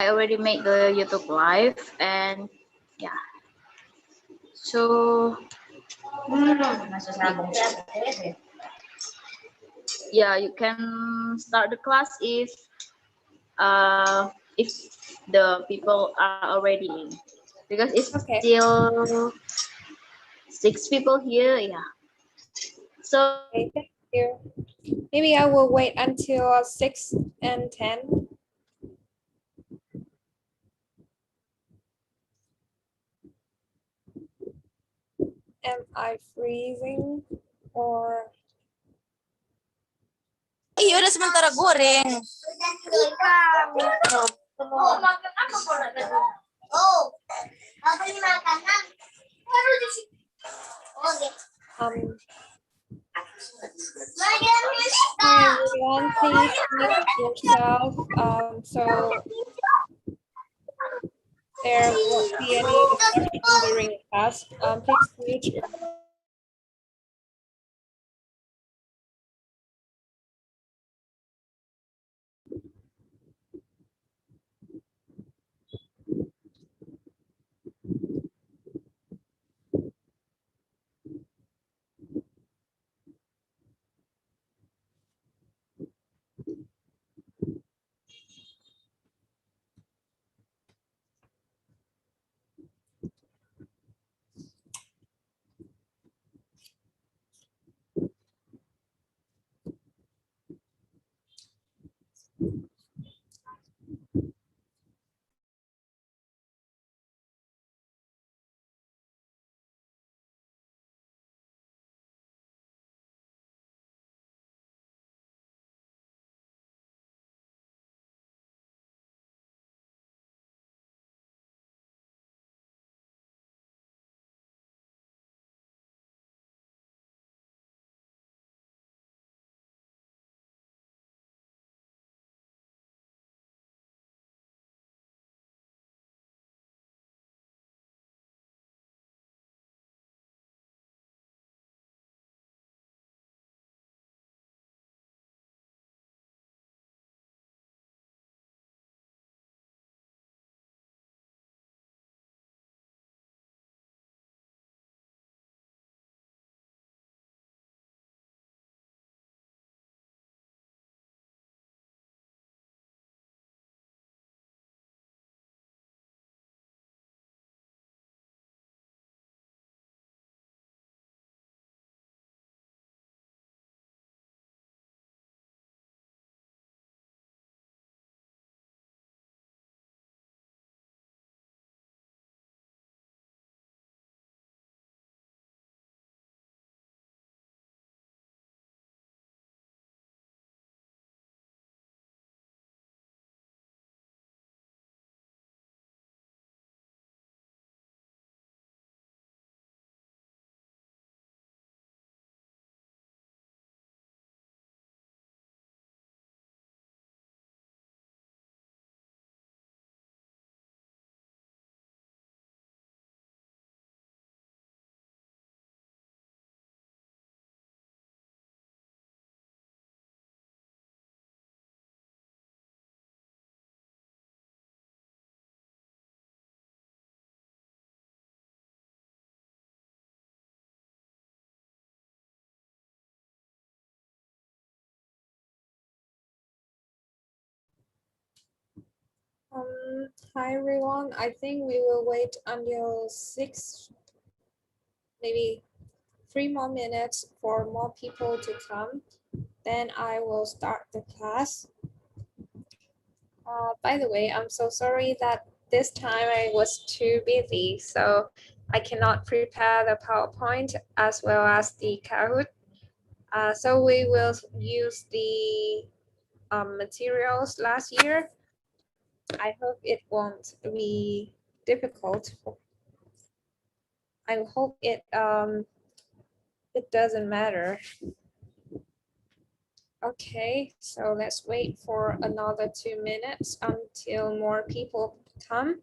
I already made the YouTube live, and yeah. So yeah, you can start the class if the people are already in, because it's Okay. still 6 people here. Yeah. So Okay, thank you. Maybe I will wait until 6 and 10. Am I freezing or Iya udah sementara goreng. Oh, makan apa kau nak tadi? Oh, apa ini makanan? Oke. Hi everyone, please mute yourself. So there won't be any discussion during the class. Please mute your hi everyone. I think we will wait until 6, maybe 3 more minutes for more people to come. Then I will start the class. By the way, I'm so sorry that this time I was too busy, so I cannot prepare the PowerPoint as well as the Kahoot. So we will use the materials last year. I hope it won't be difficult. I hope it doesn't matter. Okay, so let's wait for another 2 minutes until more people come.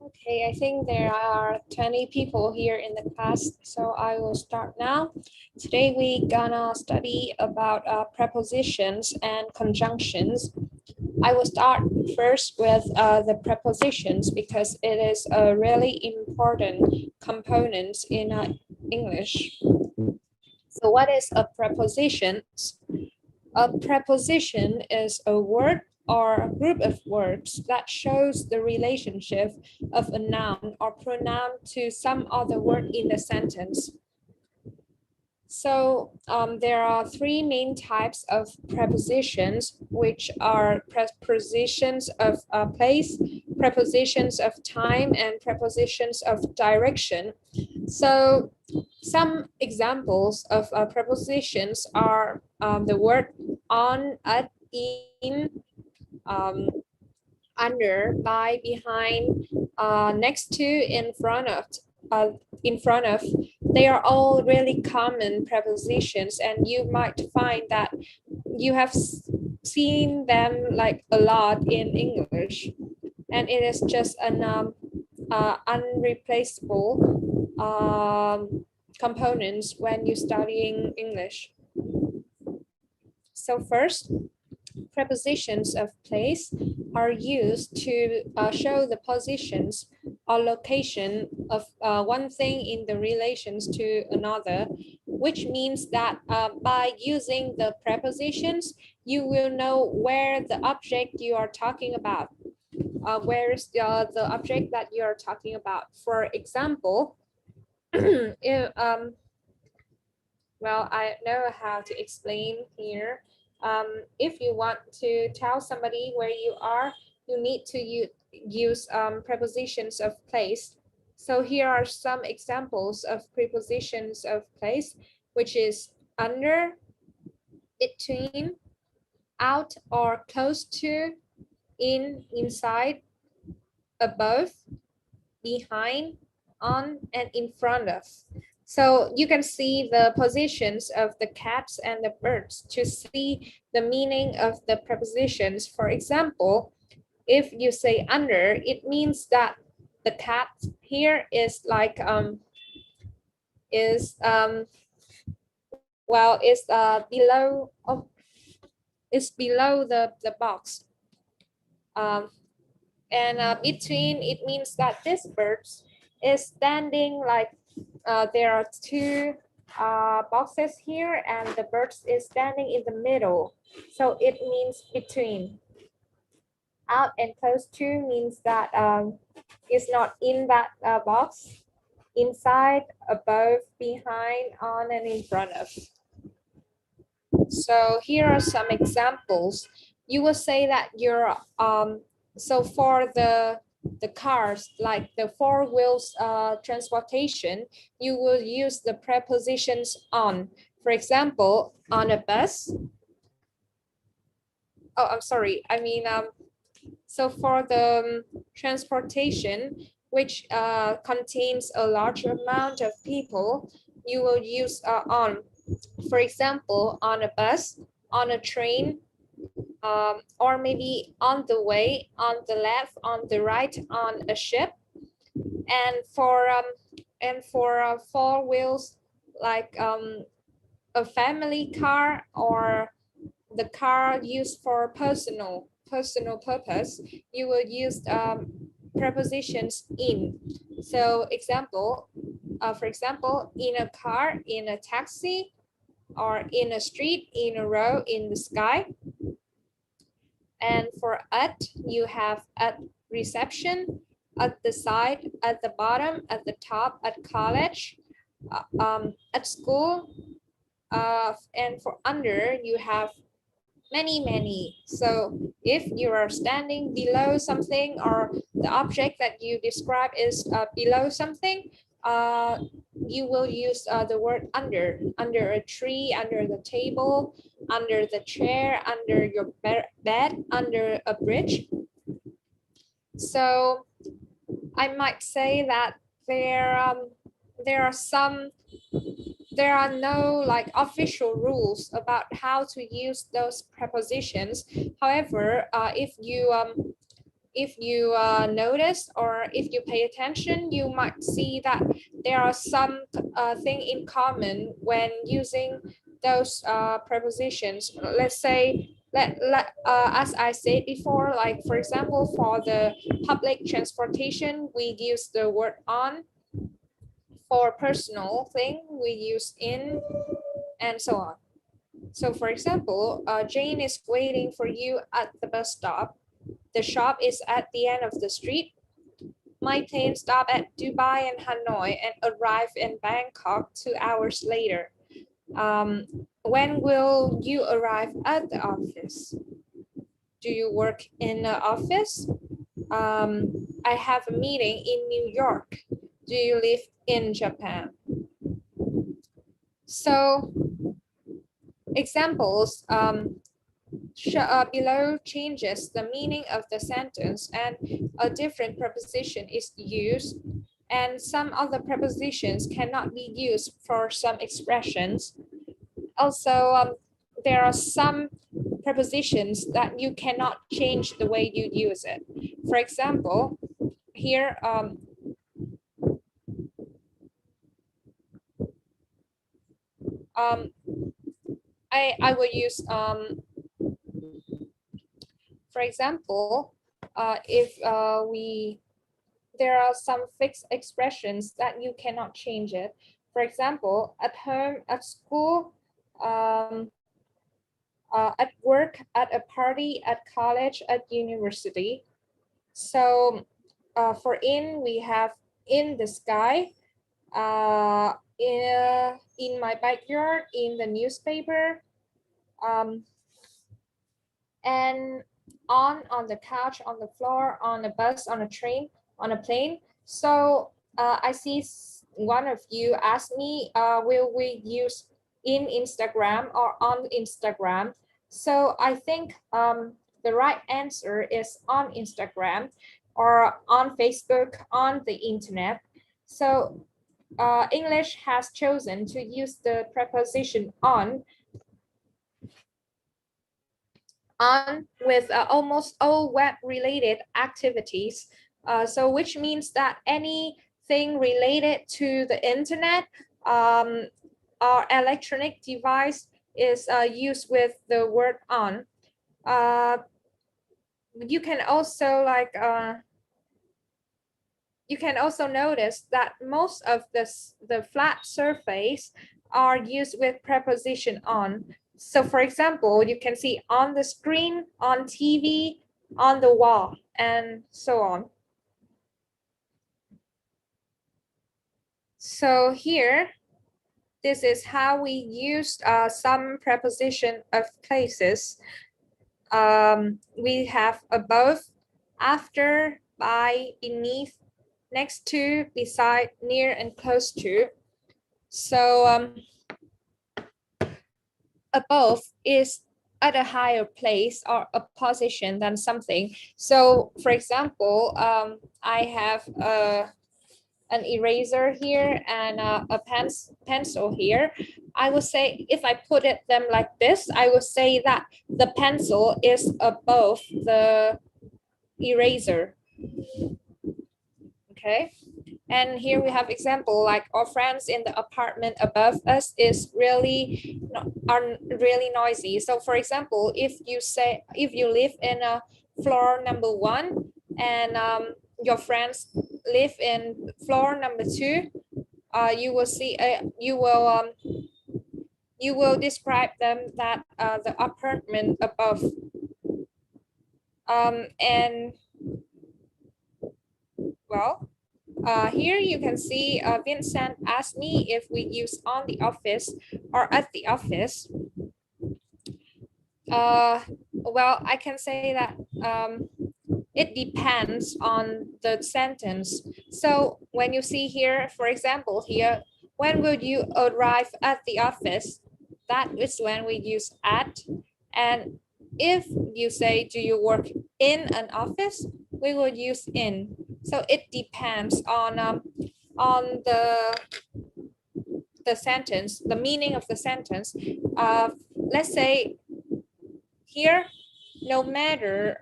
Okay, I think there are 20 people here in the class, so I will start now. Today we gonna study about prepositions and conjunctions. I will start first with the prepositions because it is a really important component in English. So what is a preposition? A preposition is a word or a group of words that shows the relationship of a noun or pronoun to some other word in the sentence. So there are three main types of prepositions, which are prepositions of place, prepositions of time, and prepositions of direction. So some examples of prepositions are the word on, at, in, um, under, by, behind, next to, in front of, in front of. They are all really common prepositions, and you might find that you have seen them like a lot in English, and it is just an unreplaceable components when you're studying English. So first, prepositions of place are used to show the positions or location of one thing in the relations to another, which means that by using the prepositions, you will know where the object you are talking about. Where is the object that you are talking about? For example, if, well, I know how to explain here. If you want to tell somebody where you are, you need to use prepositions of place. So here are some examples of prepositions of place, which is under, between, out or close to, in, inside, above, behind, on, and in front of. So you can see the positions of the cats and the birds to see the meaning of the prepositions. For example, if you say under, it means that the cat here is like well, is below of is below the box. And between, it means that this bird is standing like there are two boxes here, and the bird is standing in the middle. So it means between. Out and close to means that it's not in that box. Inside, above, behind, on, and in front of. So here are some examples. You will say that you're so for the cars, like the four wheels transportation, you will use the prepositions on. For example, on a bus. Oh, I'm sorry. I mean, so for the transportation, which contains a large amount of people, you will use on. For example, on a bus, on a train, or maybe on the way, on the left, on the right, on a ship. And for four wheels, like a family car or the car used for personal purpose, you will use prepositions in. So example, for example, in a car, in a taxi, or in a street, in a row, in the sky. And for at, you have at reception, at the side, at the bottom, at the top, at college, at school. And for under, you have many. So if you are standing below something, or the object that you describe is below something, you will use the word under a tree, under the table, under the chair, under your bed, under a bridge. So I might say that there are no like official rules about how to use those prepositions. However, if if you notice or if you pay attention, you might see that there are some thing in common when using those prepositions. Let's say, as I said before, like for example, for the public transportation, we use the word on. For personal thing, we use in, and so on. So for example, Jane is waiting for you at the bus stop. The shop is at the end of the street. My plane stopped at Dubai and Hanoi and arrived in Bangkok 2 hours later. When will you arrive at the office? Do you work in the office? I have a meeting in New York. Do you live in Japan? So examples below changes the meaning of the sentence and a different preposition is used, and some other prepositions cannot be used for some expressions. Also, there are some prepositions that you cannot change the way you use it. For example, here, I will use, for example, if there are some fixed expressions that you cannot change it. For example, at home, at school, at work, at a party, at college, at university. So for in, we have in the sky, in my backyard, in the newspaper, and on the couch, on the floor, on a bus, on a train, on a plane. So I see one of you asked me, will we use in Instagram or on Instagram? So I think the right answer is on Instagram or on Facebook, on the internet. So English has chosen to use the preposition on with almost all web-related activities. So which means that anything related to the internet or electronic device is used with the word on. You can also notice that most of the flat surface are used with preposition on. So for example, you can see on the screen, on TV, on the wall, and so on. So here, this is how we used some preposition of places. We have above, after, by, beneath, next to, beside, near, and close to. So above is at a higher place or a position than something. So for example, I have an eraser here and a pencil here. I would say, if I put them like this, I would say that the pencil is above the eraser. Okay. And here we have example, like our friends in the apartment above us is really noisy. So for example, if you live in a floor number 1 and your friends live in floor number 2, you will see you will describe them that the apartment above. And well, here you can see Vincent asked me if we use on the office or at the office. Well, I can say that it depends on the sentence. So when you see here, for example, here, when will you arrive at the office? That is when we use at. And if you say, do you work in an office? We will use in. So it depends on the sentence, the meaning of the sentence. Let's say here, no matter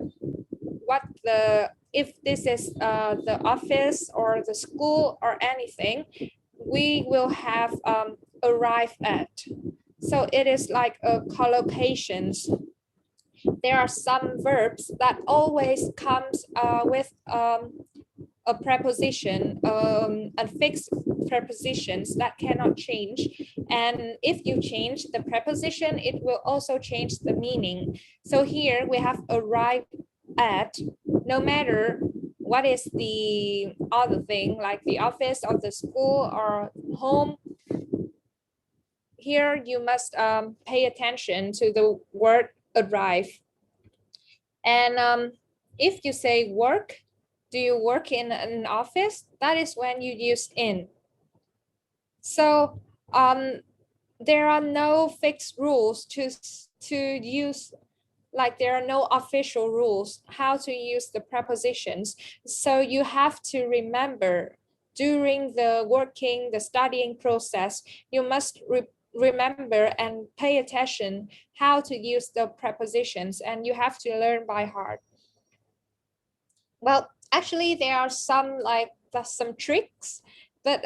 what the if this is the office or the school or anything, we will have arrive at. So it is like a collocations. There are some verbs that always comes with a preposition, a fixed prepositions that cannot change. And if you change the preposition, it will also change the meaning. So here we have arrive at, no matter what is the other thing, like the office or the school or home. Here you must pay attention to the word arrive. And if you say work, do you work in an office? That is when you use in. So there are no fixed rules to use, like there are no official rules how to use the prepositions. So you have to remember during the working, the studying process, you must remember and pay attention how to use the prepositions, and you have to learn by heart. Well, actually there are some some tricks, but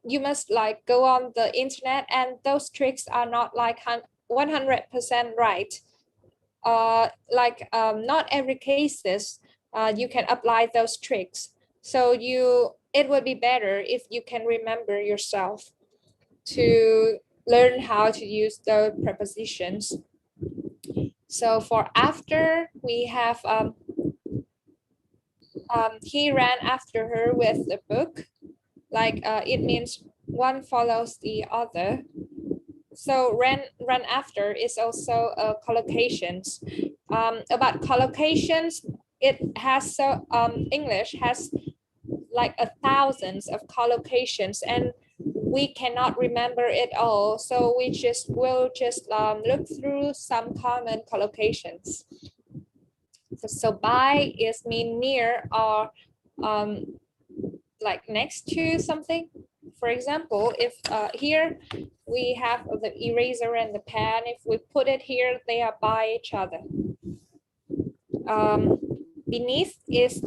you must like go on the internet, and those tricks are not like 100% right. Not every cases you can apply those tricks. So it would be better if you can remember yourself to learn how to use the prepositions. So for after, we have he ran after her with the book. It means one follows the other. So run after is also collocations. About collocations, it has English has like thousands of collocations, and we cannot remember it all. So we will just look through some common collocations. So by is mean near or like next to something. For example, if here we have the eraser and the pen, if we put it here, they are by each other. Beneath is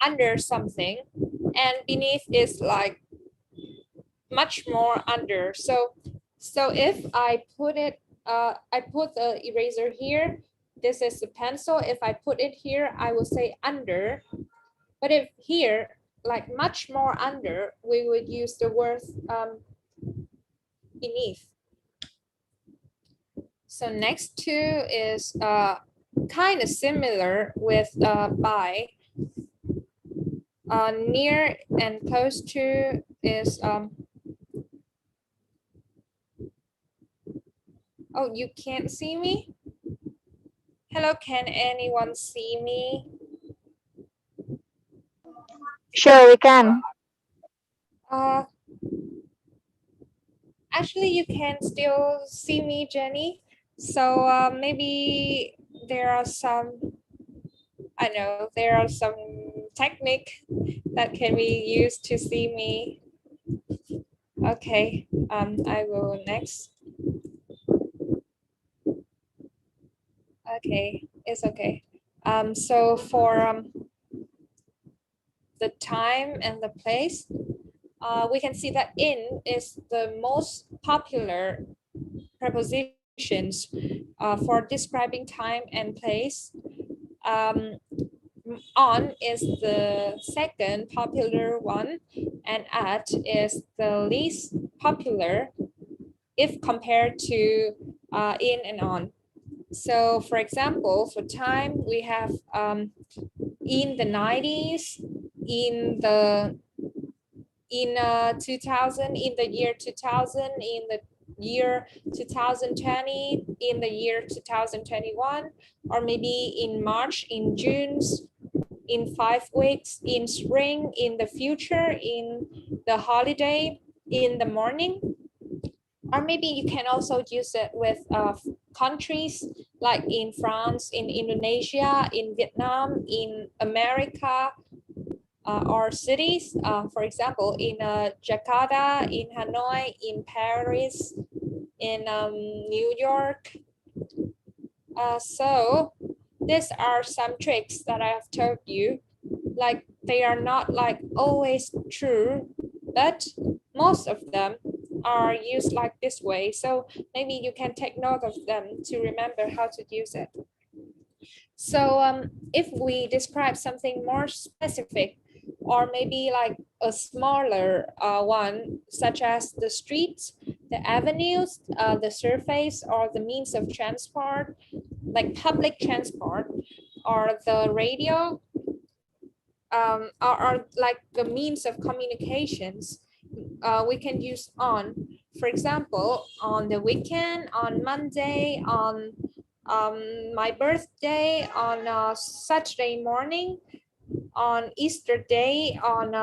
under something, and beneath is like much more under. So if I put it, I put the eraser here, this is the pencil. If I put it here, I will say under. But if here, like much more under, we would use the word beneath. So next two is kind of similar with by. Near and close to is oh, you can't see me? Hello, can anyone see me? Sure, we can. Actually, you can still see me, Jenny. So maybe there are some, I know, there are some technique that can be used to see me. Okay, I will next. Okay, it's okay. So for the time and the place, we can see that in is the most popular prepositions for describing time and place. On is the second popular one, and at is the least popular if compared to in and on. So for example, for time, we have in the 90s, in 2000, in the year 2000, in the year 2020, in the year 2021, or maybe in March, in June, in 5 weeks, in spring, in the future, in the holiday, in the morning. Or maybe you can also use it with countries like in France, in Indonesia, in Vietnam, in America, or cities, for example, in Jakarta, in Hanoi, in Paris, in New York. So these are some tricks that I have told you. like they are not like always true, but most of them are used like this way. So maybe you can take note of them to remember how to use it. So if we describe something more specific, or maybe like a smaller one, such as the streets, the avenues, the surface, or the means of transport, like public transport, or the radio, are like the means of communications, we can use on. For example, on the weekend, on Monday, on my birthday, on Saturday morning, on Easter day, on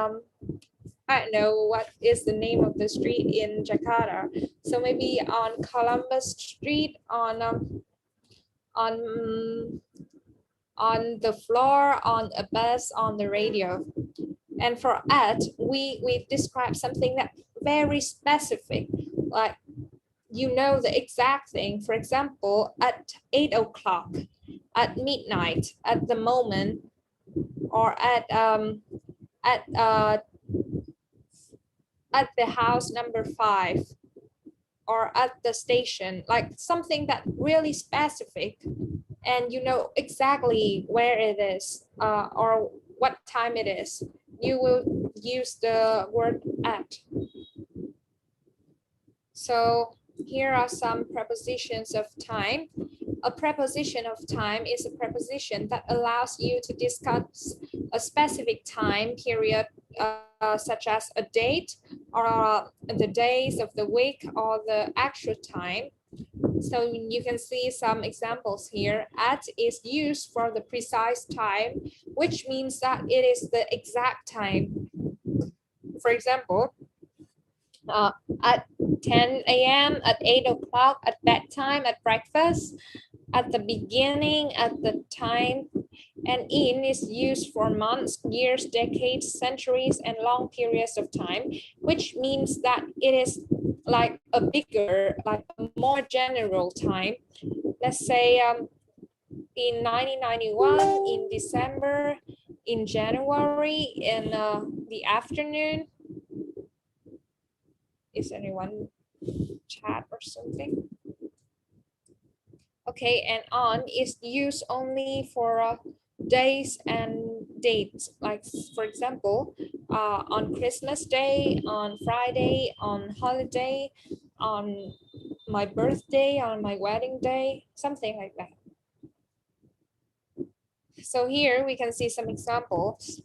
I don't know what is the name of the street in Jakarta. So maybe on Columbus Street, on the floor, on a bus, on the radio. And for at, we describe something that very specific, like you know the exact thing. For example, at 8 o'clock, at midnight, at the moment, or at the house number 5, or at the station, like something that really specific, and you know exactly where it is, or what time it is. You will use the word at. So here are some prepositions of time. A preposition of time is a preposition that allows you to discuss a specific time period, such as a date, or the days of the week, or the actual time. So you can see some examples here. At is used for the precise time, which means that it is the exact time. For example, at 10 a.m., at 8 o'clock, at bedtime, at breakfast, at the beginning, at the time. And in is used for months, years, decades, centuries, and long periods of time, which means that it is like a bigger, like a more general time. Let's say in 1991, in December, in January, in the afternoon. Is anyone chat or something? Okay, and on is used only for days and dates. Like for example, on Christmas Day, on Friday, on holiday, on my birthday, on my wedding day, something like that. So here we can see some examples.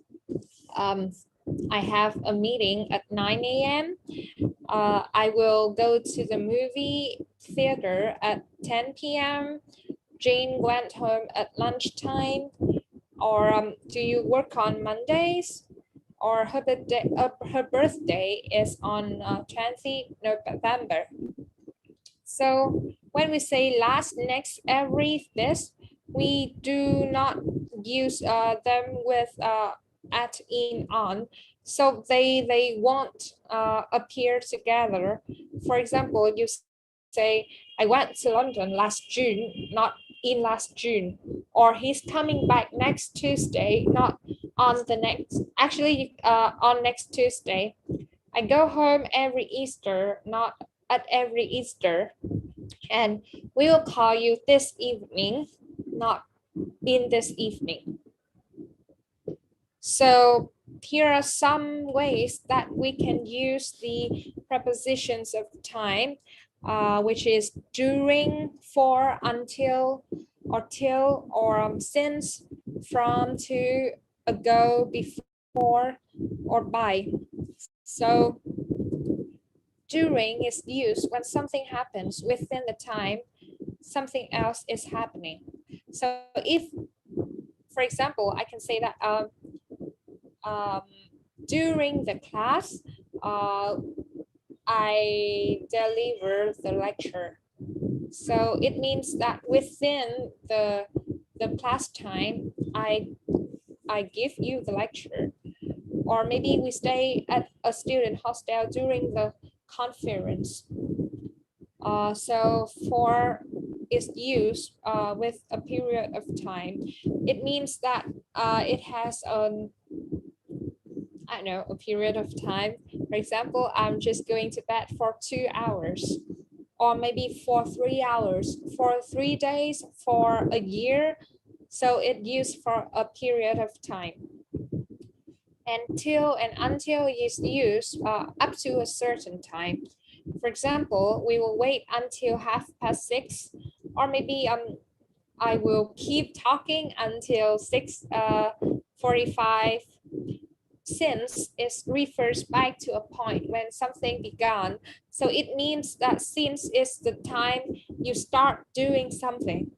I have a meeting at 9 a.m. I will go to the movie theater at 10 p.m. Jane went home at lunchtime. Or do you work on Mondays? Or her birthday is on 20 November. So when we say last, next, every, this, we do not use them with at, in, on. So they won't appear together. For example, you say, I went to London last June, not in last June. Or he's coming back next Tuesday, not on the next, actually on next Tuesday. I go home every Easter, not at every Easter. And we will call you this evening, not in this evening. So here are some ways that we can use the prepositions of time, which is during, for, until, or till, or since, from, to, ago, before, or by. So during is used when something happens within the time something else is happening. So if, for example, I can say that during the class, I deliver the lecture. So it means that within the class time, I give you the lecture. Or maybe we stay at a student hostel during the conference. So for is used with a period of time. It means that it has I don't know, a period of time. For example, I'm just going to bed for 2 hours, or maybe for 3 hours, for 3 days, for a year. So it used for a period of time. Until is used up to a certain time. For example, we will wait until 6:30, or maybe I will keep talking until 6:45, since it refers back to a point when something began. So it means that since is the time you start doing something.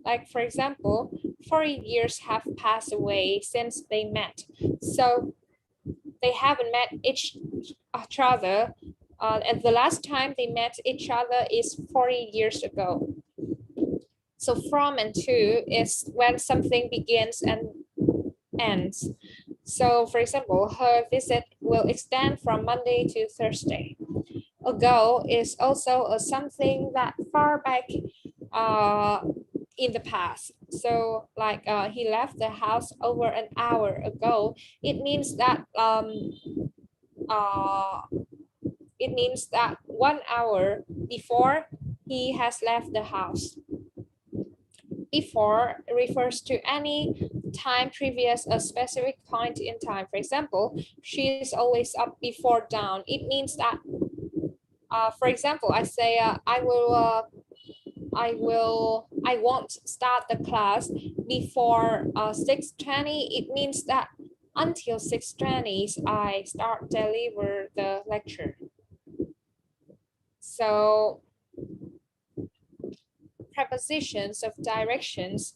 Like, for example, 40 years have passed away since they met. So they haven't met each other. And the last time they met each other is 40 years ago. So from and to is when something begins and ends. So for example, her visit will extend from Monday to Thursday. Ago is also a something that far back in the past. So like he left the house over an hour ago. It means that 1 hour before he has left the house. Before refers to any time previous a specific point in time. For example, she is always up before dawn. It means that, for example, I say I won't start the class before 6:20. It means that until 6:20 I start deliver the lecture. So prepositions of directions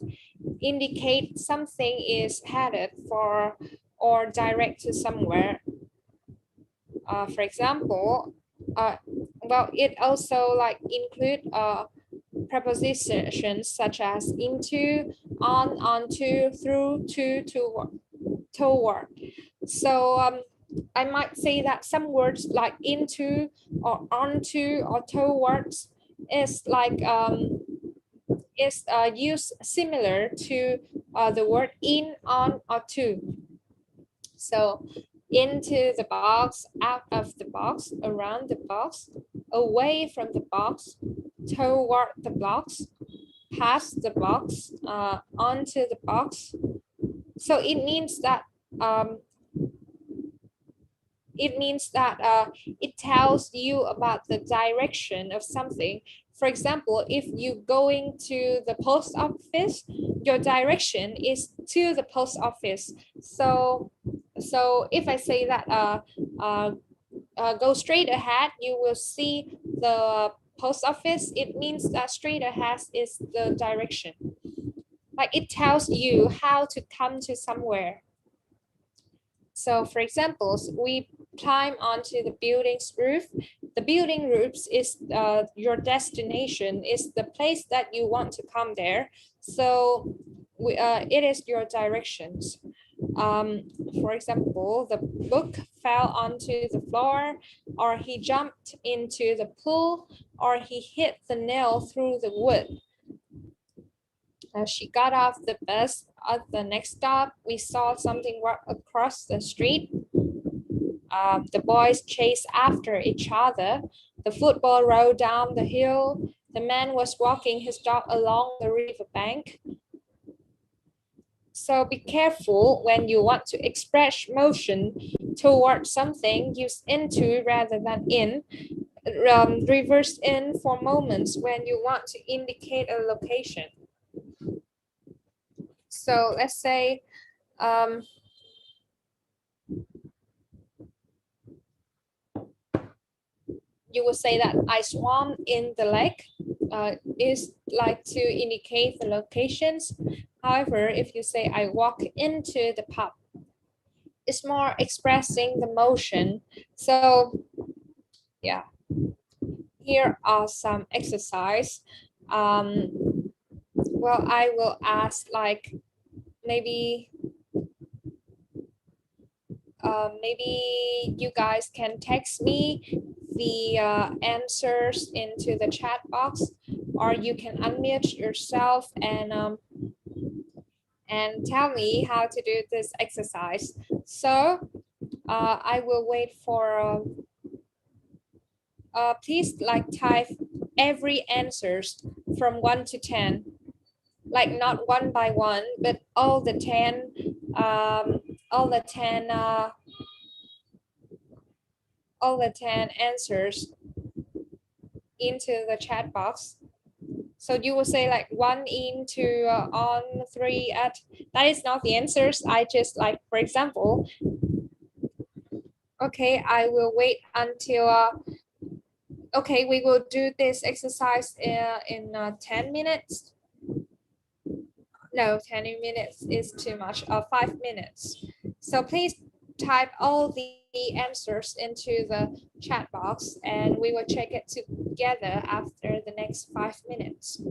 indicate something is headed for or direct to somewhere. For example, well, it also like include prepositions such as into, on, onto, through, to, toward. So I might say that some words like into or onto or towards is like used similar to the word in, on, or to. So into the box, out of the box, around the box, away from the box, toward the box, past the box, onto the box. So it means that it tells you about the direction of something. For example, if you're going to the post office, your direction is to the post office. So if I say that go straight ahead, you will see the post office. It means that straight ahead is the direction. Like it tells you how to come to somewhere. So for example, we climb onto the building's roof. The building roofs is your destination, is the place that you want to come there. So it is your directions. For example, the book fell onto the floor, or he jumped into the pool, or he hit the nail through the wood. She got off the bus at the next stop. We saw something walk across the street. The boys chased after each other. The football rolled down the hill. The man was walking his dog along the riverbank. So be careful when you want to express motion towards something, use into rather than in. Reverse in for moments when you want to indicate a location. So let's say you will say that I swam in the lake is like to indicate the locations. However, if you say I walk into the pub, it's more expressing the motion. So yeah, here are some exercise. Well, I will ask like maybe you guys can text me the answers into the chat box, or you can unmute yourself and tell me how to do this exercise. So I will wait for please like type every answers from 1 to 10, like not one by one, but all the 10 all the 10 all the 10 answers into the chat box. So you will say like 1 into on 3 at, that is not the answers. I just like, for example, okay, I will wait until okay, we will do this exercise in 10 minutes. No, 10 minutes is too much, 5 minutes. So please type all the answers into the chat box and we will check it together after the next 5 minutes.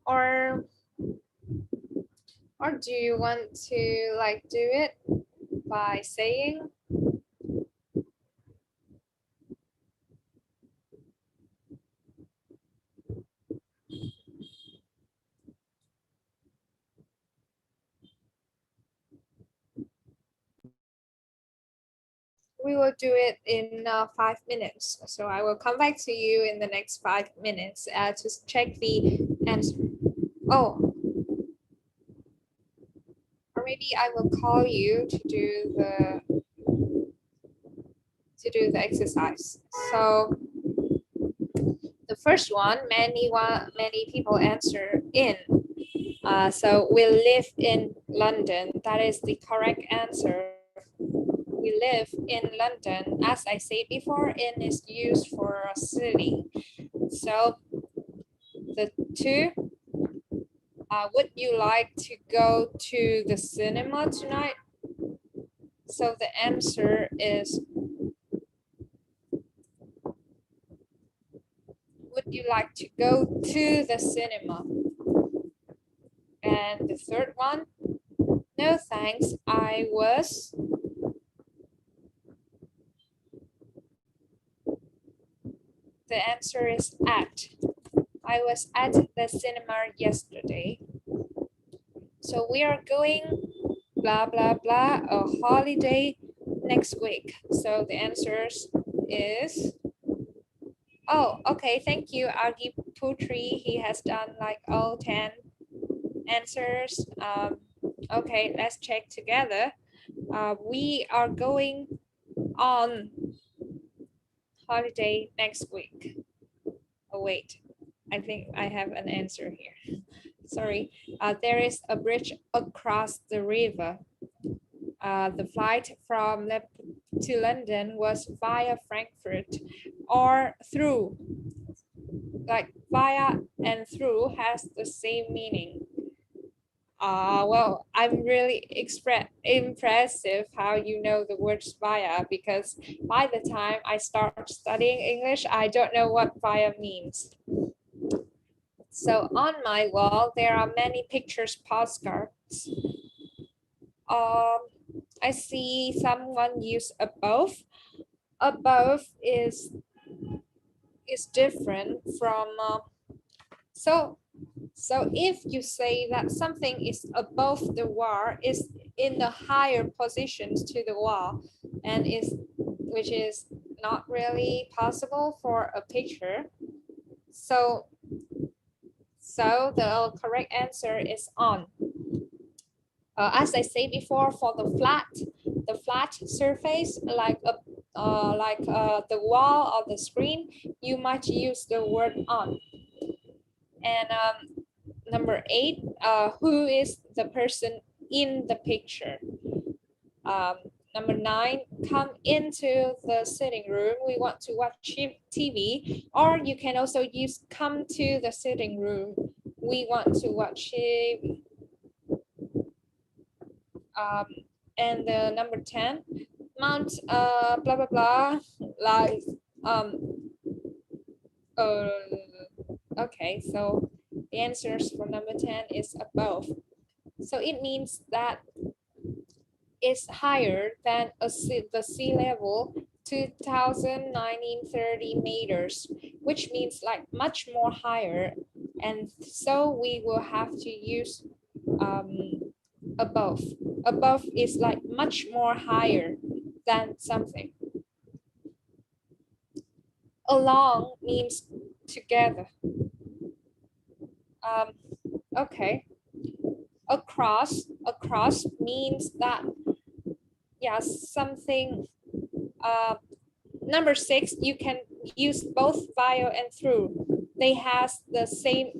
Or do you want to like do it by saying? We will do it in 5 minutes. So I will come back to you in the next 5 minutes to check the answer. Oh, or maybe I will call you to do the exercise. So the first one, many people answer in. So we live in London. That is the correct answer. We live in London. As I said before, in is used for a city. So the 2, would you like to go to the cinema tonight? So the answer is, would you like to go to the cinema? And the third one, no thanks, I was. The answer is at. I was at the cinema yesterday. So we are going blah, blah, blah, a holiday next week. So the answers is, oh, okay, thank you, Agi Putri. He has done like all 10 answers. Okay, let's check together. We are going on holiday next week. Oh, wait, I think I have an answer here. Sorry, there is a bridge across the river. The flight from to London was via Frankfurt or through. Like via and through has the same meaning. Well, I'm really impressive how you know the words via, because by the time I start studying English, I don't know what via means. So on my wall, there are many pictures, postcards. I see someone use above. Above is different from so if you say that something is above the wall, is in the higher positions to the wall, and which is not really possible for a picture. So the correct answer is on. As I said before, for the flat surface like the wall or the screen, you might use the word on. And number 8, who is the person in the picture? Number 9, come into the sitting room. We want to watch TV, or you can also use come to the sitting room. We want to watch TV. And the number 10, Mount blah blah blah, like okay, so the answers for number 10 is above. So it means that is higher than the sea level 2,930 meters, which means like much more higher. And so we will have to use above. Above is like much more higher than something. Along means together. Okay. Across means that, yeah, something. Number 6, you can use both via and through. They have same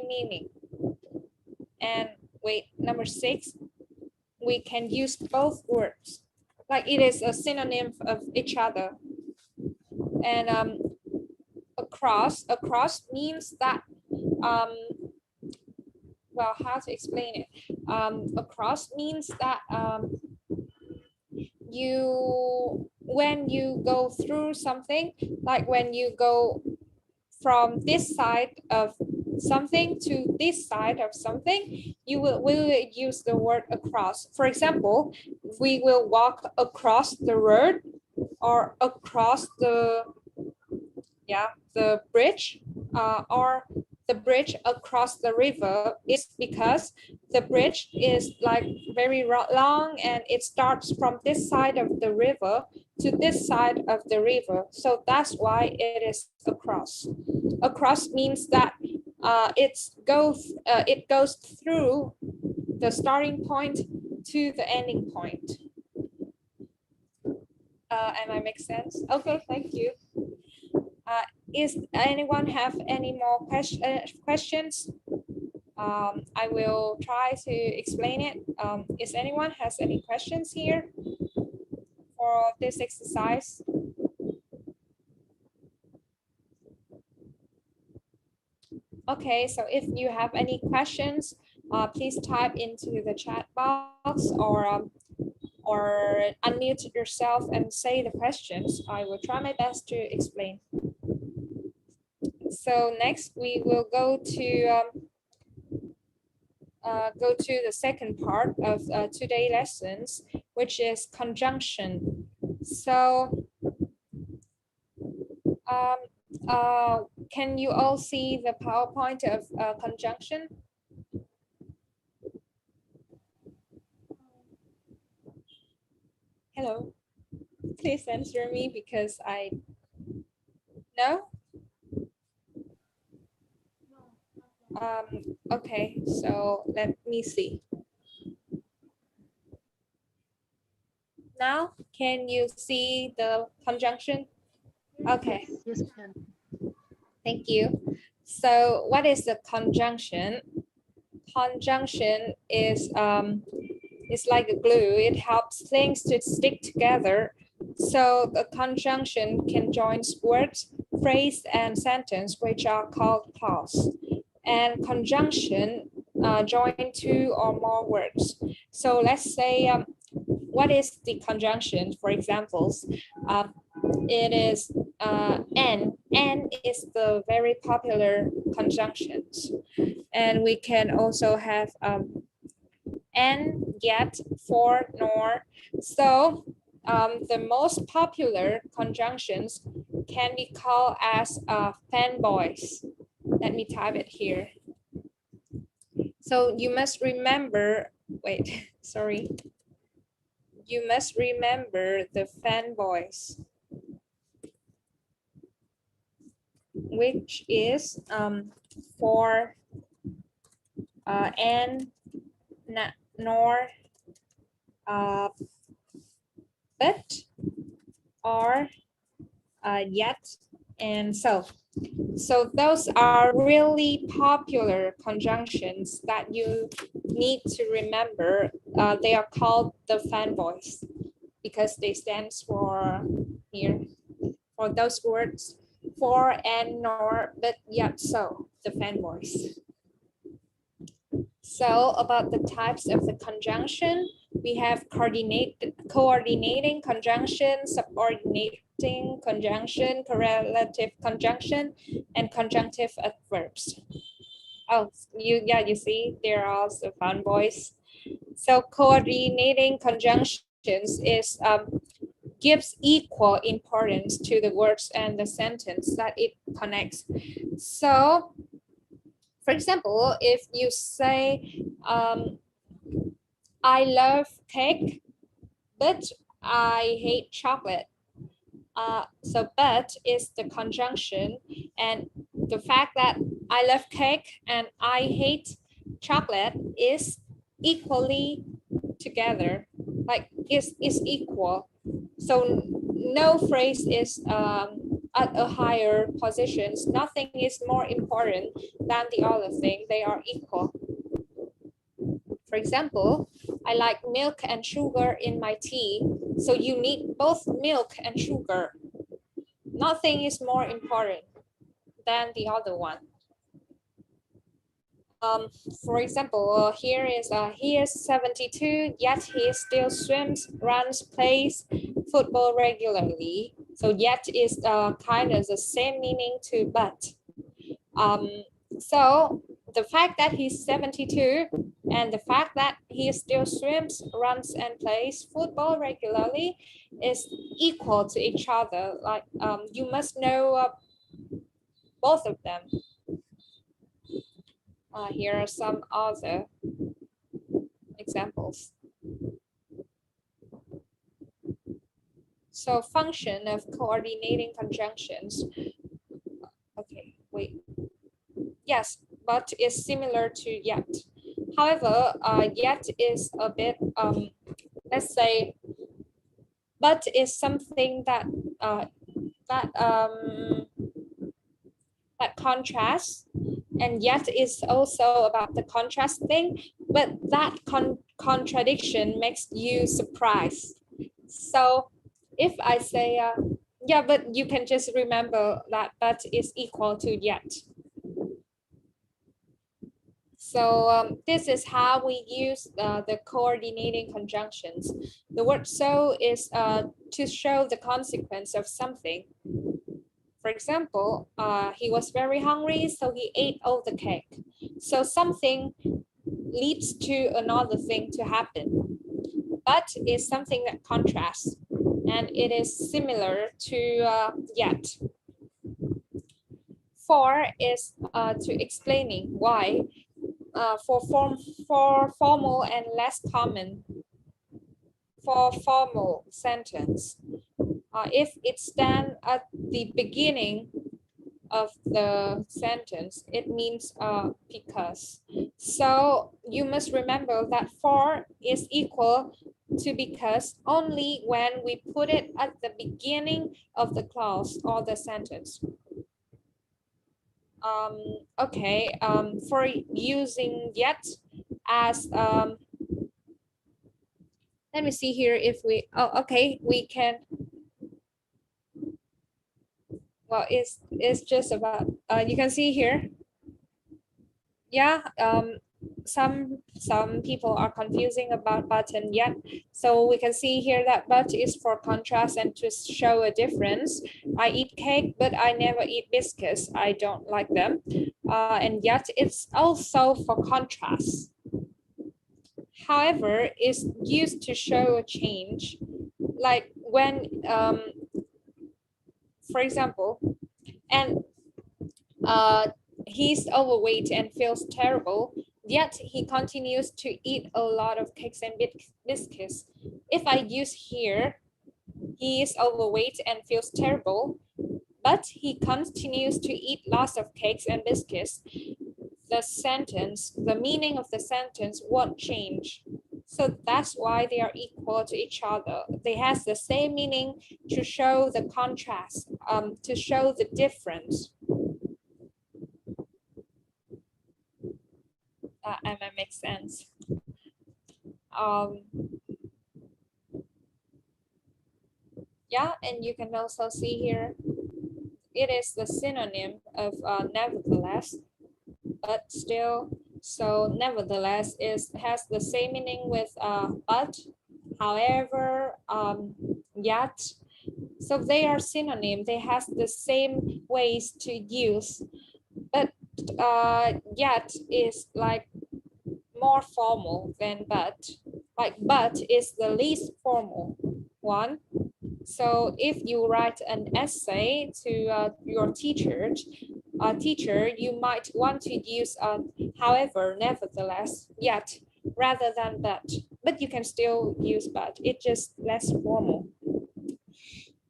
meaning. And wait, number 6, we can use both words. Like it is a synonym of each other. And across means that well, how to explain it? Across means that when you go through something, like when you go from this side of something to this side of something, you will use the word across. For example, we will walk across the road or across the bridge, or the bridge across the river is because the bridge is like very long and it starts from this side of the river to this side of the river. So that's why it is across. Across means that it goes through the starting point to the ending point. Am I make sense? Okay, thank you. Is anyone have any more questions? I will try to explain it. Is anyone has any questions here for this exercise? Okay, so if you have any questions, please type into the chat box or unmute yourself and say the questions. I will try my best to explain. So next we will go to the second part of today's lessons, which is conjunction. So can you all see the PowerPoint of conjunction? Hello, please answer me because I know. Okay, so let me see. Now, can you see the conjunction? Okay. Yes, ma'am. Thank you. So what is the conjunction? Conjunction is like a glue. It helps things to stick together. So the conjunction can join words, phrase, and sentence, which are called clause. And conjunction join 2 or more words. So let's say, what is the conjunction? For examples, it is and. And is the very popular conjunctions. And we can also have and, yet, for, nor. So the most popular conjunctions can be called as fanboys. Let me type it here. So you must remember, wait, sorry. You must remember the fanboys, which is for, and, nor, but, or, yet, and so. So those are really popular conjunctions that you need to remember. They are called the fanboys because they stand for here, for those words, for, and, nor, but, yet, so, the fanboys. So about the types of the conjunction, we have coordinating conjunction, subordinating conjunction, correlative conjunction, and conjunctive adverbs. Oh, you see, there are also fanboys. So coordinating conjunctions is gives equal importance to the words and the sentence that it connects. So, for example, if you say, I love cake, but I hate chocolate. So but is the conjunction, and the fact that I love cake and I hate chocolate is equally together, like is equal. So no phrase is at a higher positions. Nothing is more important than the other thing. They are equal. For example, I like milk and sugar in my tea. So you need both milk and sugar. Nothing is more important than the other one. For example, here is he is 72, yet he still swims, runs, plays football regularly. So yet is kind of the same meaning to but. So the fact that he's 72 and the fact that he still swims, runs, and plays football regularly is equal to each other. Like you must know both of them. Here are some other examples. So function of coordinating conjunctions. Okay, wait. Yes, but is similar to yet. However, yet is a bit, let's say, but is something that that contrasts, and yet is also about the contrast thing, but that contradiction makes you surprised. So if I say, yeah, but you can just remember that but is equal to yet. So this is how we use the coordinating conjunctions. The word so is to show the consequence of something. For example, he was very hungry, so he ate all the cake. So something leads to another thing to happen. But is something that contrasts, and it is similar to yet. For is to explaining why. For formal and less common. For formal sentence, if it stands at the beginning of the sentence, it means because. So you must remember that for is equal to because only when we put it at the beginning of the clause or the sentence. Okay, for using yet as, let me see here if we, oh, okay, we can, well, it's just about, you can see here, yeah, some people are confusing about but and yet. So we can see here that but is for contrast and to show a difference. I eat cake, but I never eat biscuits. I don't like them. And yet it's also for contrast. However, it's used to show a change. Like when, for example, and he's overweight and feels terrible, yet he continues to eat a lot of cakes and biscuits. If I use here, he is overweight and feels terrible, but he continues to eat lots of cakes and biscuits, the sentence, the meaning of the sentence won't change. So that's why they are equal to each other. They have the same meaning to show the contrast, to show the difference. That might make sense. Yeah, and you can also see here, it is the synonym of nevertheless, but still. So nevertheless has the same meaning with but, however, yet. So they are synonym. They have the same ways to use, but yet is like more formal than but. Like but is the least formal one. So if you write an essay to your teacher, you might want to use however, nevertheless, yet, rather than but you can still use but, it's just less formal.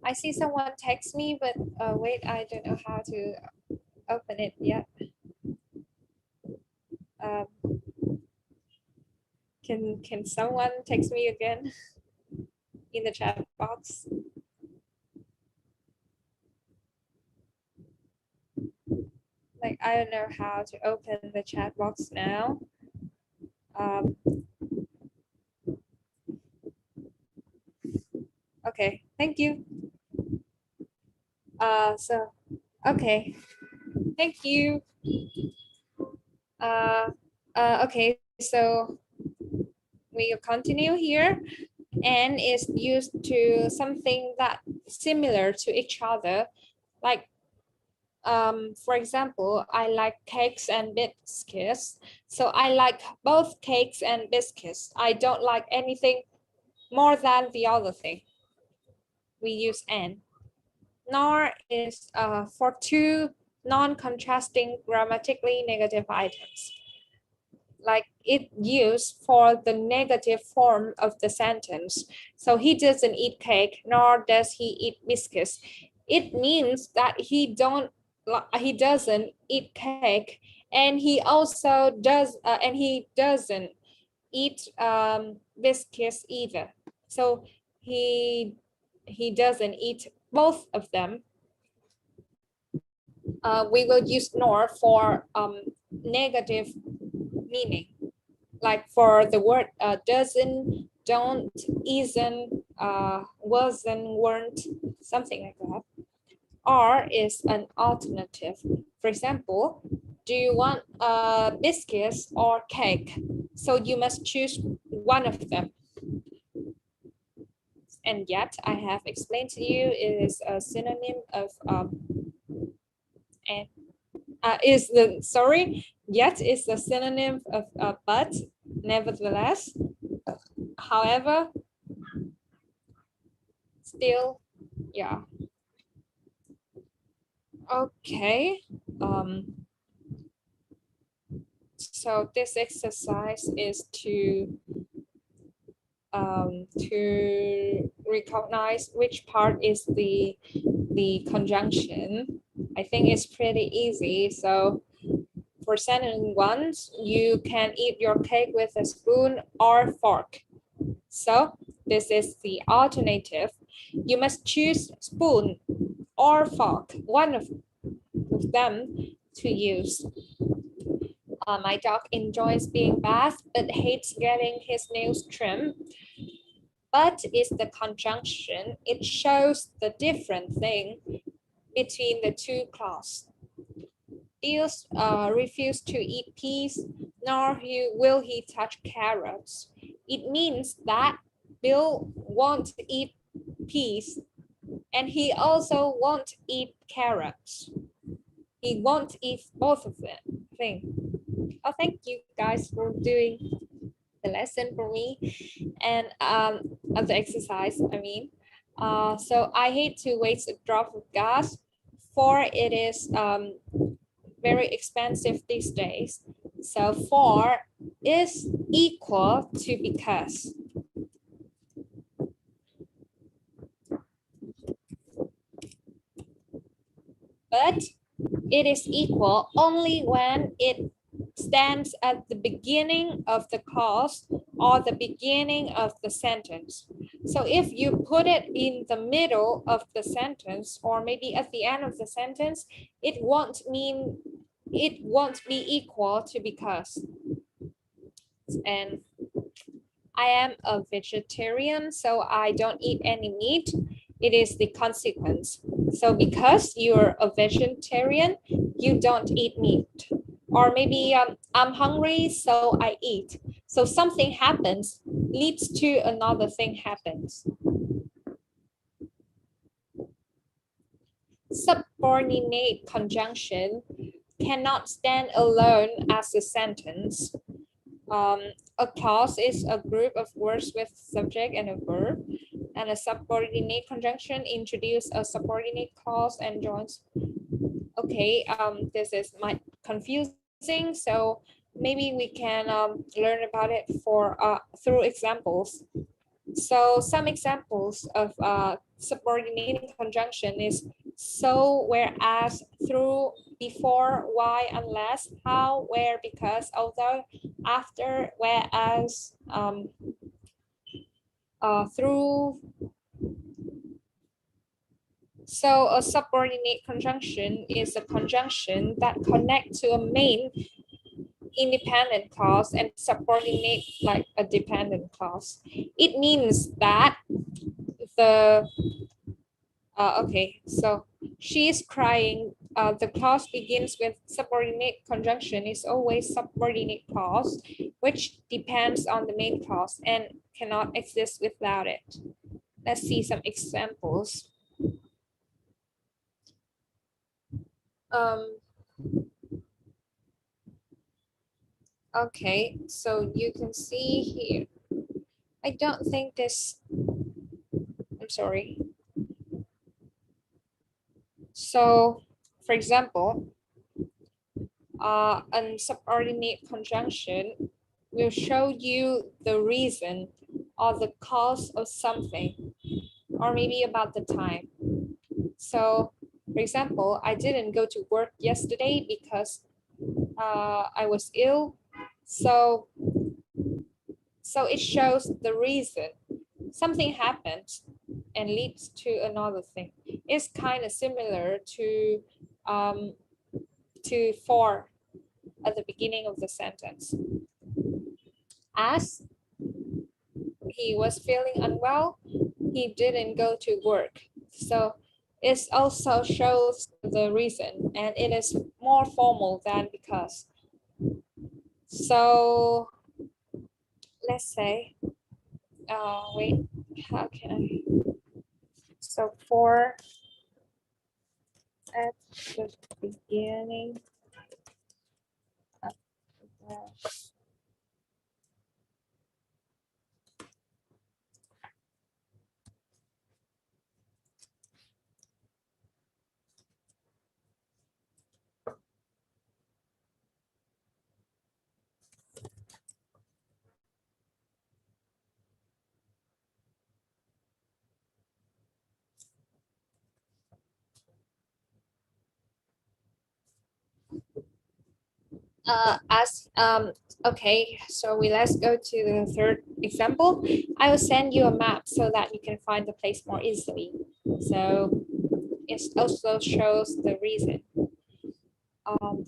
I see someone text me, but wait, I don't know how to open it yet. Can someone text me again in the chat box? Like, I don't know how to open the chat box now. Okay, thank you. So, okay, thank you. Okay, so we'll continue here, and is used to something that similar to each other, like for example, I like cakes and biscuits, so I like both cakes and biscuits. I don't like anything more than the other thing. We use and. Nor is for two non-contrasting grammatically negative items. Like it used for the negative form of the sentence. So he doesn't eat cake, nor does he eat biscuits. It means that he doesn't eat cake, and he also doesn't eat biscuits either. So he doesn't eat both of them. We will use nor for negative meaning, like for the word doesn't, don't, isn't, wasn't, weren't, something like that. Or is an alternative. For example, do you want biscuits or cake? So you must choose one of them. And yet I have explained to you it is a synonym of yet is the synonym of but, nevertheless, however, still, yeah. Okay. So this exercise is to recognize which part is the conjunction. I think it's pretty easy. So for sentence one, you can eat your cake with a spoon or fork. So this is the alternative. You must choose spoon or fork, one of them to use. My dog enjoys being bathed but hates getting his nails trimmed. But is the conjunction. It shows the different thing between the two clauses. Bill refused to eat peas, nor will he touch carrots. It means that Bill won't eat peas, and he also won't eat carrots. He won't eat both of them. Oh, thank you guys for doing the lesson for me, and the exercise, I mean. So I hate to waste a drop of gas, for it is very expensive these days. So for is equal to because. But it is equal only when it stands at the beginning of the clause or the beginning of the sentence. So if you put it in the middle of the sentence or maybe at the end of the sentence, it won't be equal to because. And I am a vegetarian, so I don't eat any meat. It is the consequence. So because you're a vegetarian, you don't eat meat. Or maybe I'm hungry, so I eat. So something happens, leads to another thing happens. Subordinate conjunction cannot stand alone as a sentence. A clause is a group of words with subject and a verb, and a subordinate conjunction introduces a subordinate clause and joins. Okay, this is might confusing, so maybe we can learn about it through examples. So some examples of subordinating conjunction is so, whereas, through, before, why, unless, how, where, because, although, after, whereas, through. So a subordinate conjunction is a conjunction that connects to a main independent clause and subordinate like a dependent clause. It means that the okay, so she is crying. The clause begins with subordinate conjunction is always subordinate clause, which depends on the main clause and cannot exist without it. Let's see some examples. Okay, so you can see here. I don't think this, I'm sorry. So, for example, a subordinate conjunction will show you the reason or the cause of something, or maybe about the time. So, for example, I didn't go to work yesterday because I was ill. So it shows the reason. Something happens and leads to another thing. It's kind of similar to for at the beginning of the sentence. As he was feeling unwell, he didn't go to work. So it also shows the reason, and it is more formal than because. So let's say, wait, how can I? So for at the beginning of the okay, so let's go to the third example. I will send you a map so that you can find the place more easily. So it also shows the reason.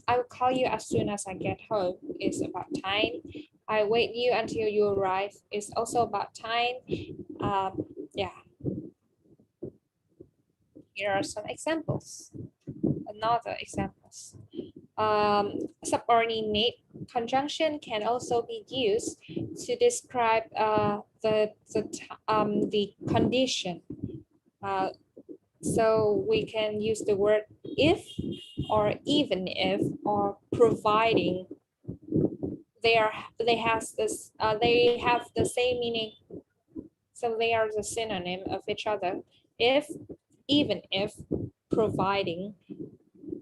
I will call you as soon as I get home. It's about time. I wait you until you arrive. It's also about time. Yeah. Here are some examples. Another examples. Subordinate conjunction can also be used to describe the condition. So we can use the word if, or even if, or providing. They have the same meaning, so they are the synonym of each other. If, even if, providing.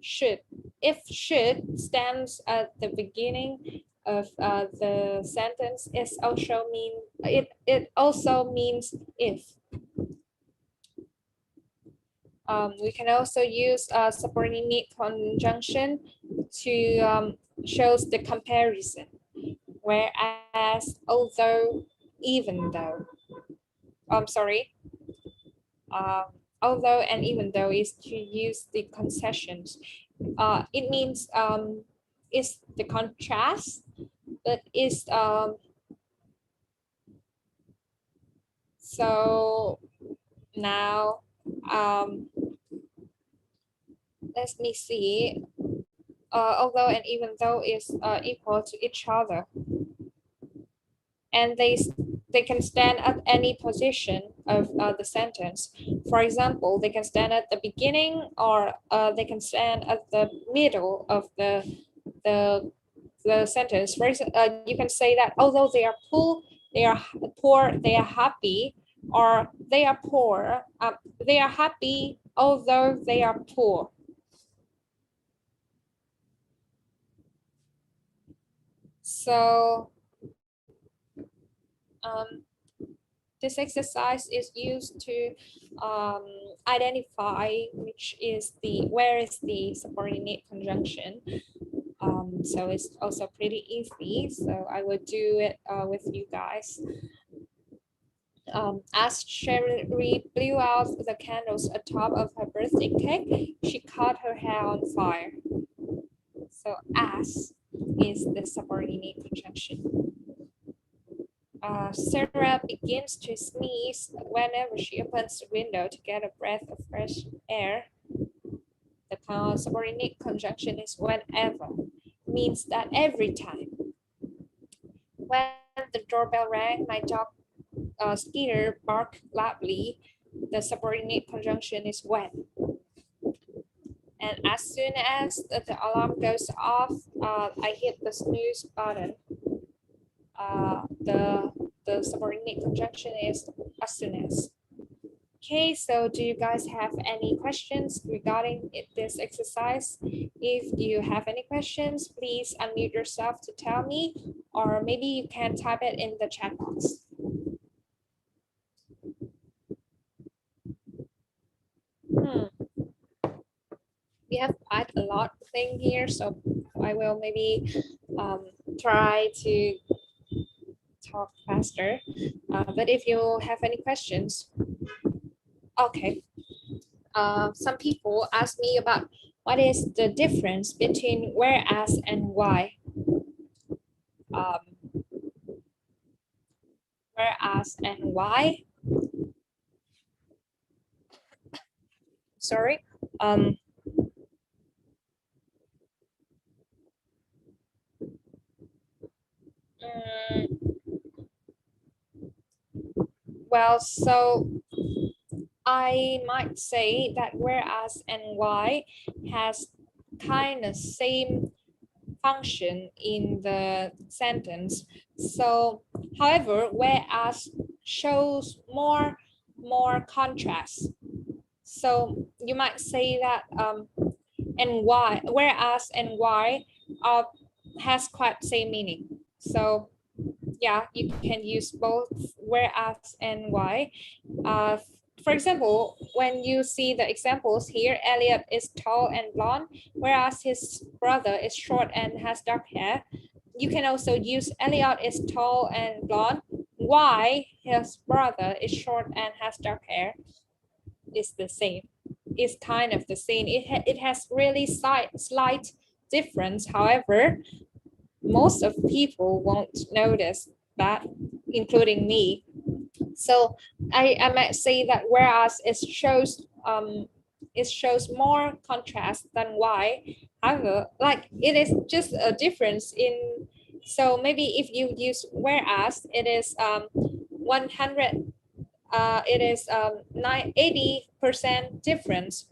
Should. If should stands at the beginning of the sentence, it also means if. We can also use a subordinate conjunction to shows the comparison. Whereas, although, even though. I'm sorry. Although and even though is to use the concessions. It means it's the contrast, but is so now let me see. Although and even though is equal to each other, and they can stand at any position of the sentence. For example, they can stand at the beginning, or they can stand at the middle of the the sentence. For example, you can say that although they are poor, they are happy, or they are poor, they are happy although they are poor. So this exercise is used to identify where is the subordinate conjunction. So it's also pretty easy. So I will do it with you guys. As Sherry blew out the candles atop of her birthday cake, she caught her hair on fire. So as is the subordinate conjunction. Sarah begins to sneeze whenever she opens the window to get a breath of fresh air. The subordinate conjunction is whenever, means that every time. When the doorbell rang, my dog Skeeter barked loudly. The subordinate conjunction is when. And as soon as the alarm goes off, I hit the snooze button. The subordinate conjunction is as soon as. Okay, so do you guys have any questions regarding this exercise? If you have any questions, please unmute yourself to tell me, or maybe you can type it in the chat box. We have quite a lot of things here, so I will maybe try to talk faster. But if you have any questions, okay. Some people ask me about what is the difference between whereas and why. Whereas and why. Sorry. Well, so I might say that whereas and why has kind of same function in the sentence. So, however, whereas shows more contrast. So you might say that and why, whereas and why has quite same meaning. So yeah, you can use both whereas and why. For example, when you see the examples here, Elliot is tall and blonde, whereas his brother is short and has dark hair. You can also use Elliot is tall and blonde, why his brother is short and has dark hair. Is the same. It's kind of the same. It has really slight difference. However, most of people won't notice that, including me. So I might say that whereas it shows more contrast than why. However, like it is just a difference in. So maybe if you use whereas, it is 100. It is 80% difference.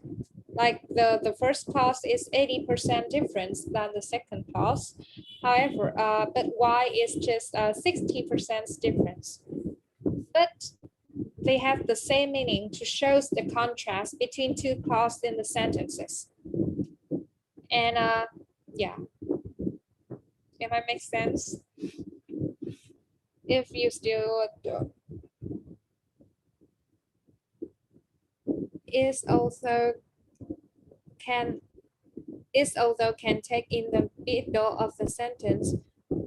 Like the first clause is 80% difference than the second clause. However, but y is just 60% difference. But they have the same meaning to show the contrast between two clauses in the sentences. And yeah, if that makes sense. If you still don't. Is also can take in the middle of the sentence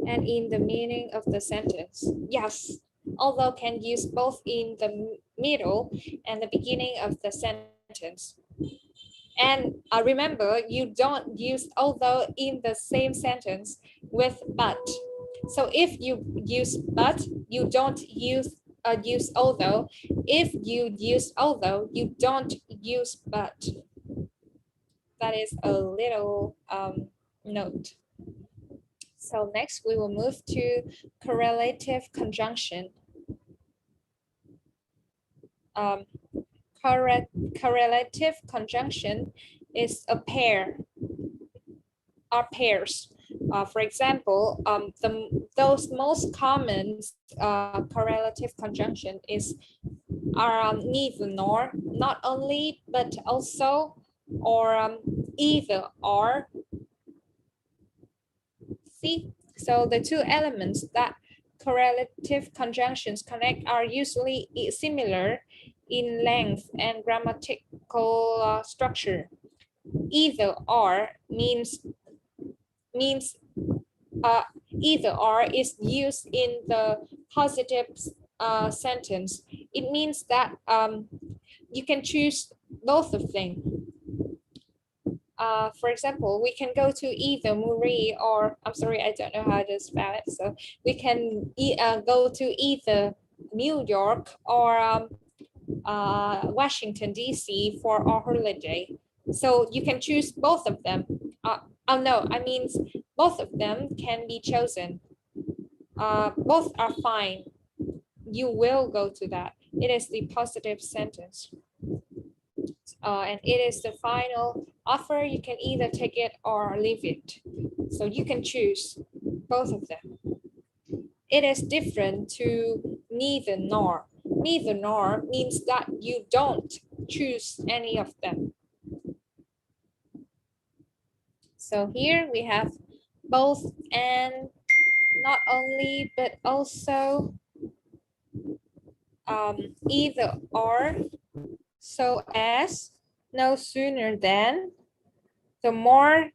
and in the meaning of the sentence. Yes, although can use both in the middle and the beginning of the sentence. And remember, you don't use although in the same sentence with but. So if you use but, you don't use although. If you use although, you don't use but. That is a little note. So next we will move to correlative conjunction. Correlative conjunction is a pair, are pairs. For example, those most common correlative conjunction are neither nor, not only but also, or either or. See, so the two elements that correlative conjunctions connect are usually similar in length and grammatical structure. Either or means either or is used in the positive sentence. It means that you can choose both of them. For example, we can go to either Muri or, I'm sorry, I don't know how to spell it. So we can go to either New York or Washington, D.C. for our holiday. So you can choose both of them. Oh no, I mean both of them can be chosen. Both are fine. You will go to that. It is the positive sentence. And it is the final offer. You can either take it or leave it. So you can choose both of them. It is different to neither nor. Neither nor means that you don't choose any of them. So here we have both and, not only, but also either or, so as, no sooner than, the more,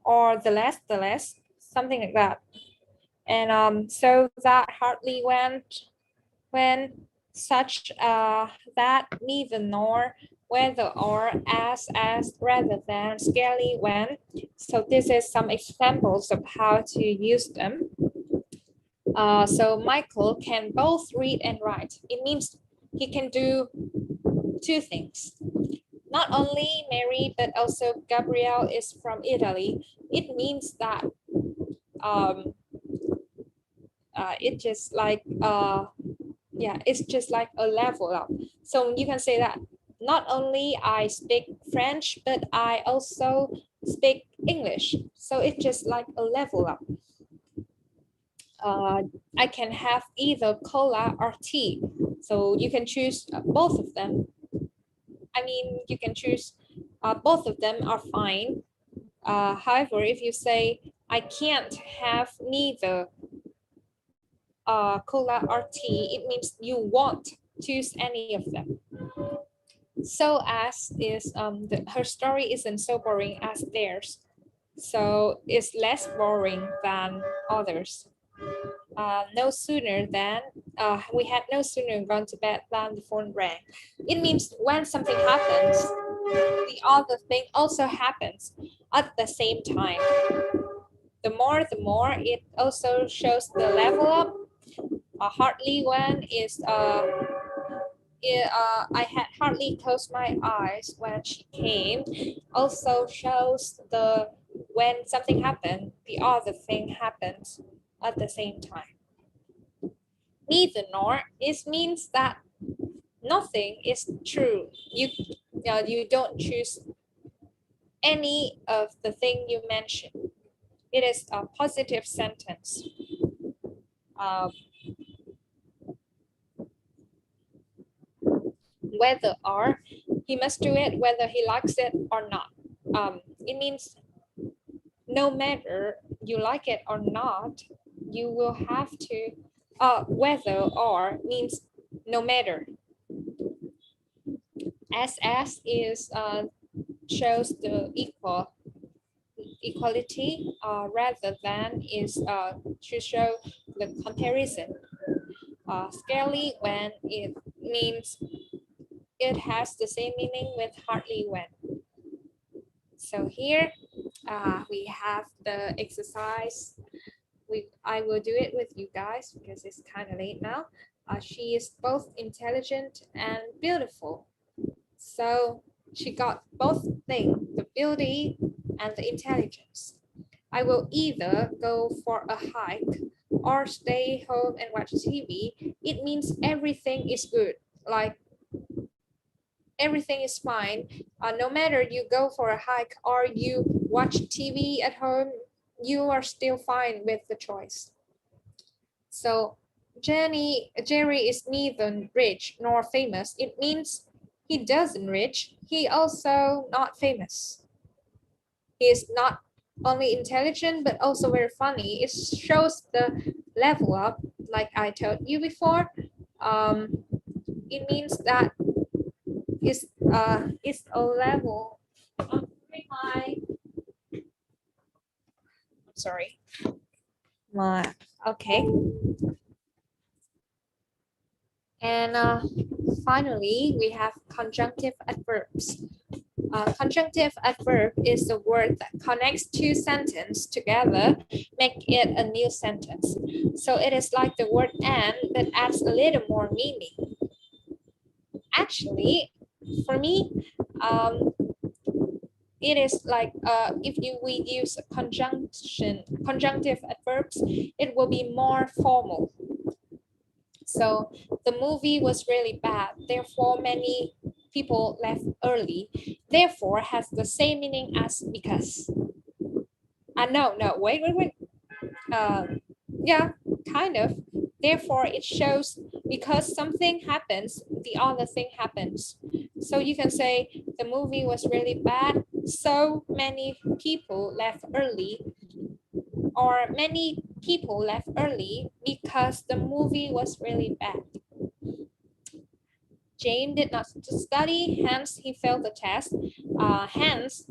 or the less, something like that. And so that, hardly, when, such, that, neither nor, whether or, as, rather than, scarcely, when. So this is some examples of how to use them. So Michael can both read and write. It means he can do two things. Not only Mary, but also Gabrielle is from Italy. It means that it's just like it's just like a level up. So you can say that not only I speak French, but I also speak English. So it's just like a level up. I can have either cola or tea. So you can choose both of them. I mean, you can choose both of them are fine. However, if you say, I can't have neither cola or tea, it means you won't choose any of them. So as is, her story isn't so boring as theirs. So it's less boring than others. No sooner than, we had no sooner gone to bed than the phone rang. It means when something happens, the other thing also happens at the same time. The more, it also shows the level up. Hardly when is, I had hardly closed my eyes when she came. Also shows the, when something happened, the other thing happens at the same time. Neither nor, it means that nothing is true. You don't choose any of the thing you mentioned. It is a positive sentence. Whether or, he must do it whether he likes it or not. It means no matter you like it or not, you will have to, whether or means no matter. As is shows the equality, rather than is to show the comparison. Scarcely when, it means it has the same meaning with hardly when. So here we have the exercise. I will do it with you guys because it's kind of late now. She is both intelligent and beautiful. So she got both things, the beauty and the intelligence. I will either go for a hike or stay home and watch TV. It means everything is good, like everything is fine. No matter you go for a hike or you watch TV at home, you are still fine with the choice. So Jerry is neither rich nor famous. It means he doesn't rich. He also not famous. He is not only intelligent but also very funny. It shows the level up, like I told you before. It means that it's a level very high. Sorry. Okay. And finally, we have conjunctive adverbs. Conjunctive adverb is the word that connects two sentences together, make it a new sentence. So it is like the word and that adds a little more meaning. Actually, for me, it is like if we use conjunctive adverbs, it will be more formal. So the movie was really bad, therefore many people left early. Therefore has the same meaning as because. No, wait. Yeah, kind of. Therefore it shows because something happens, the other thing happens. So you can say the movie was really bad, so many people left early, or many people left early because the movie was really bad. James did not study, hence he failed the test. Hence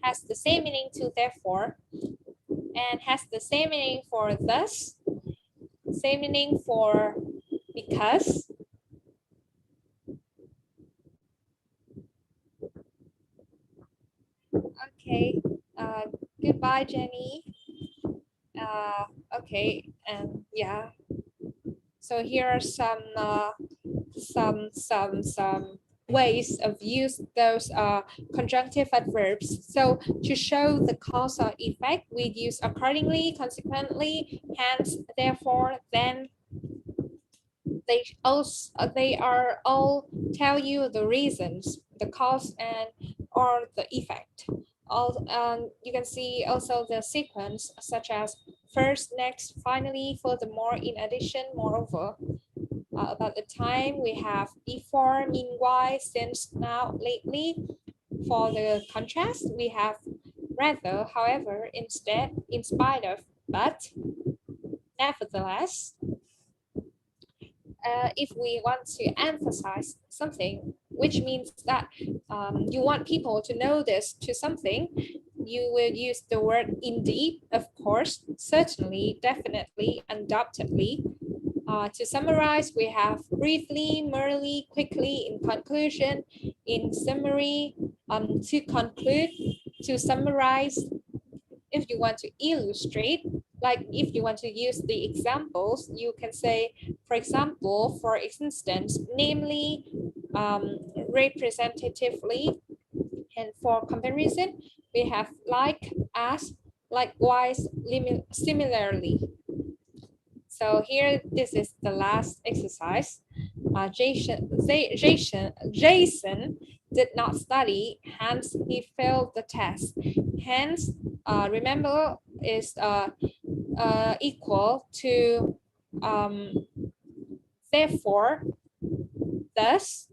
has the same meaning to therefore, and has the same meaning for thus, same meaning for because. Okay, goodbye, Jenny. Okay, and yeah. So here are some ways of use those conjunctive adverbs. So to show the cause or effect, we use accordingly, consequently, hence, therefore, then. They are all tell you the reasons, the cause and or the effect. You can see also the sequence such as first, next, finally, furthermore, in addition, moreover. About the time we have before, meanwhile, since, now, lately. For the contrast, we have rather, however, instead, in spite of, but, nevertheless. If we want to emphasize something, which means that you want people to know this to something, you will use the word indeed, of course, certainly, definitely, undoubtedly. To summarize, we have briefly, merely, quickly, in conclusion, in summary, to conclude, to summarize. If you want to illustrate, like if you want to use the examples, you can say, for example, for instance, namely, representatively, and for comparison, we have like, as, likewise, similarly. So here, this is the last exercise. Jason did not study, hence he failed the test. Hence, remember, is equal to therefore, thus,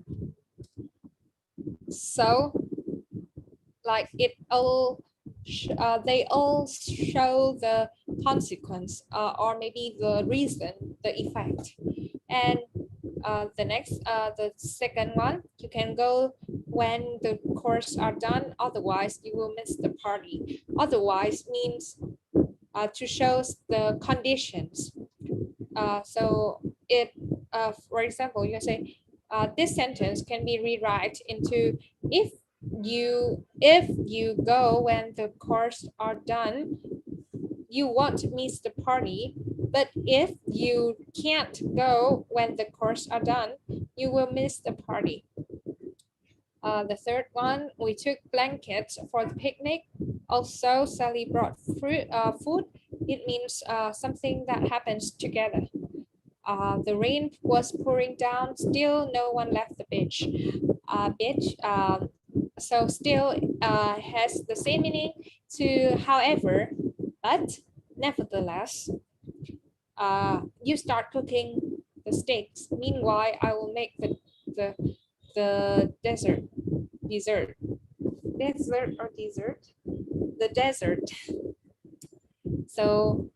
so, like it all, they all show the consequence or maybe the reason, the effect. And the second one, you can go when the course are done, otherwise you will miss the party. Otherwise means to show the conditions. So it, for example, you can say this sentence can be rewrite into if you go when the course are done, you won't miss the party. But if you can't go when the course are done, you will miss the party. The third one, we took blankets for the picnic. Also, Sally brought food. It means something that happens together. The rain was pouring down. Still, no one left the beach. So still has the same meaning to however. But nevertheless, you start cooking the steaks. Meanwhile, I will make the dessert. The dessert. So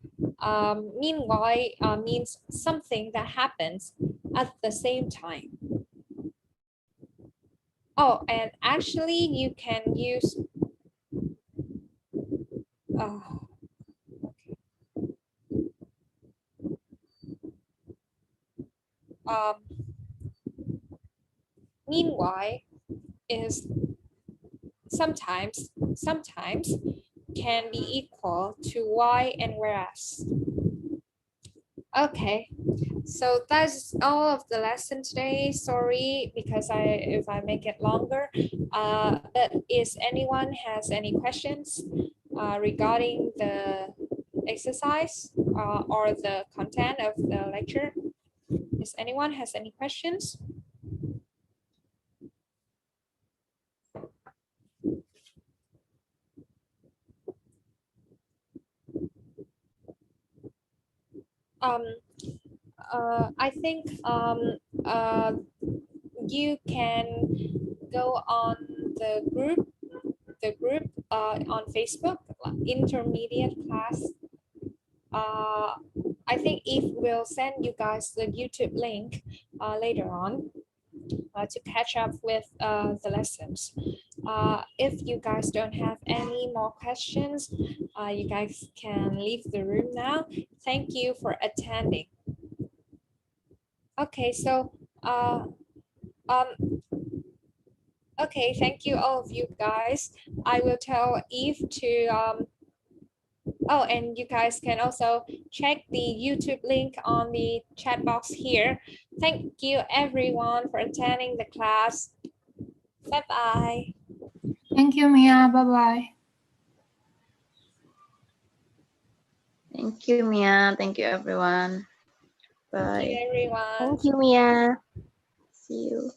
meanwhile means something that happens at the same time. Oh, and actually you can use um, meanwhile is sometimes can be equal to why and whereas. Okay, so that's all of the lesson today. Sorry because if I make it longer. But is anyone has any questions regarding the exercise or the content of the lecture? Is anyone has any questions? I think you can go on the group on Facebook, intermediate class. I think Eve will send you guys the YouTube link later on to catch up with the lessons. If you guys don't have any more questions, you guys can leave the room now. Thank you for attending. Okay, so okay, thank you all of you guys. I will tell Eve to oh, and you guys can also check the YouTube link on the chat box here. Thank you everyone for attending the class. Bye-bye. Thank you, Mia. Bye-bye. Thank you, Mia. Thank you, everyone. Thank Bye. you everyone. Thank you, Mia. See you.